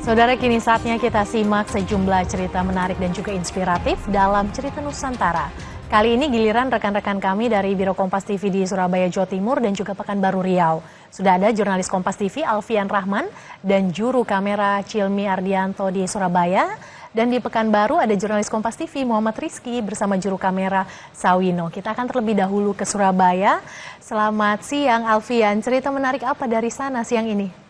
Saudara, kini saatnya kita simak sejumlah cerita menarik dan juga inspiratif dalam Cerita Nusantara. Kali ini giliran rekan-rekan kami dari Biro Kompas TV di Surabaya, Jawa Timur dan juga Pekanbaru Riau. Sudah ada jurnalis Kompas TV Alfian Rahman dan juru kamera Cilmi Ardianto di Surabaya. Dan di Pekanbaru ada jurnalis Kompas TV Muhammad Rizky bersama juru kamera Sawino. Kita akan terlebih dahulu ke Surabaya. Selamat siang Alfian, cerita menarik apa dari sana siang ini?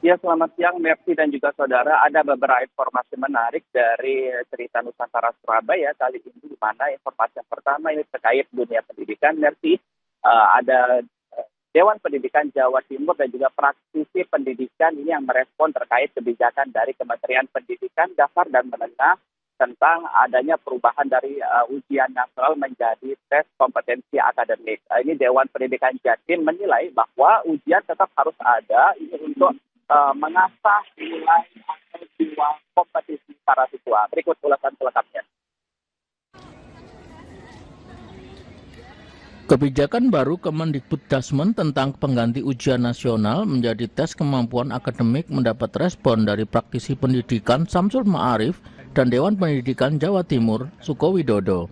Ya, selamat siang Mercy dan juga saudara. Ada beberapa informasi menarik dari Cerita Nusantara Surabaya kali ini, di mana informasi yang pertama ini terkait dunia pendidikan. Mercy, ada Dewan Pendidikan Jawa Timur dan juga praktisi pendidikan ini yang merespon terkait kebijakan dari Kementerian Pendidikan Dasar dan Menengah tentang adanya perubahan dari ujian nasional menjadi tes kompetensi akademik. Ini Dewan Pendidikan Jatim menilai bahwa ujian tetap harus ada ini untuk mengasah nilai atau jiwa kompetisi para siswa. Berikut ulasan selengkapnya. Kebijakan baru Kemendikbuddasmen tentang pengganti ujian nasional menjadi tes kemampuan akademik mendapat respon dari praktisi pendidikan Samsul Ma'arif dan Dewan Pendidikan Jawa Timur Sukowidodo.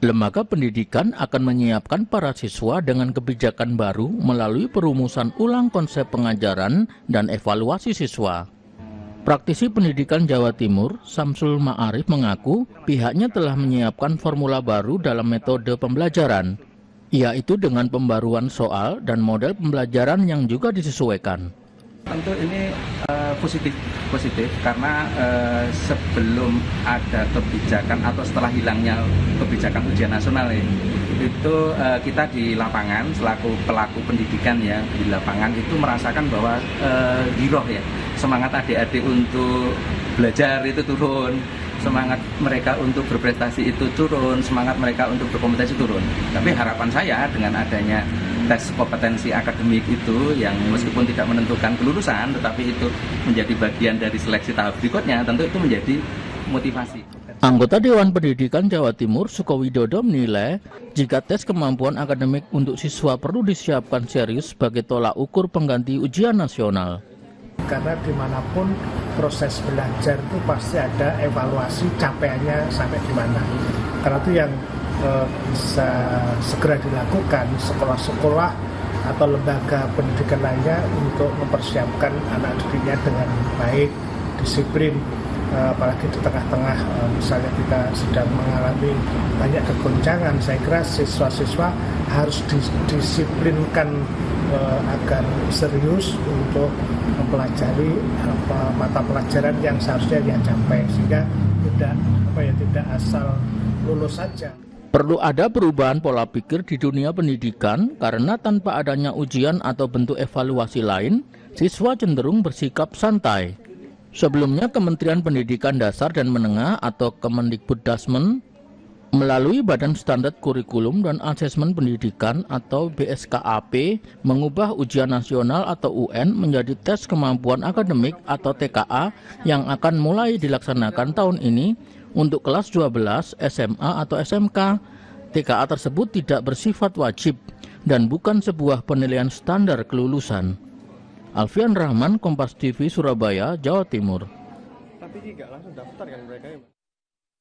Lembaga pendidikan akan menyiapkan para siswa dengan kebijakan baru melalui perumusan ulang konsep pengajaran dan evaluasi siswa. Praktisi pendidikan Jawa Timur, Samsul Ma'arif mengaku pihaknya telah menyiapkan formula baru dalam metode pembelajaran, yaitu dengan pembaruan soal dan model pembelajaran yang juga disesuaikan. Tentu ini positif karena sebelum ada kebijakan atau setelah hilangnya kebijakan ujian nasional itu kita di lapangan selaku pelaku pendidikan ya di lapangan itu merasakan bahwa giroh ya, semangat adik-adik untuk belajar itu turun, semangat mereka untuk berprestasi itu turun, semangat mereka untuk berkompetisi turun. Tapi harapan saya dengan adanya tes kompetensi akademik itu yang meskipun tidak menentukan kelulusan, tetapi itu menjadi bagian dari seleksi tahap berikutnya, tentu itu menjadi motivasi. Anggota Dewan Pendidikan Jawa Timur Sukowidodo menilai jika tes kemampuan akademik untuk siswa perlu disiapkan serius sebagai tolak ukur pengganti ujian nasional. Karena dimanapun proses belajar itu pasti ada evaluasi capaiannya sampai di mana. Karena itu yang bisa segera dilakukan sekolah-sekolah atau lembaga pendidikan lainnya untuk mempersiapkan anak didiknya dengan baik, disiplin, apalagi di tengah-tengah misalnya kita sedang mengalami banyak kegoncangan. Saya kira siswa-siswa harus disiplinkan agar serius untuk mempelajari mata pelajaran yang seharusnya dia capai, sehingga tidak asal lulus saja. Perlu ada perubahan pola pikir di dunia pendidikan karena tanpa adanya ujian atau bentuk evaluasi lain, siswa cenderung bersikap santai. Sebelumnya Kementerian Pendidikan Dasar dan Menengah atau Kemendikbuddasmen melalui Badan Standar Kurikulum dan Asesmen Pendidikan atau BSKAP mengubah ujian nasional atau UN menjadi tes kemampuan akademik atau TKA yang akan mulai dilaksanakan tahun ini untuk kelas 12, SMA atau SMK. TKA tersebut tidak bersifat wajib dan bukan sebuah penilaian standar kelulusan. Alfian Rahman, Kompas TV, Surabaya, Jawa Timur. Tapi nggak langsung daftar kan mereka ya?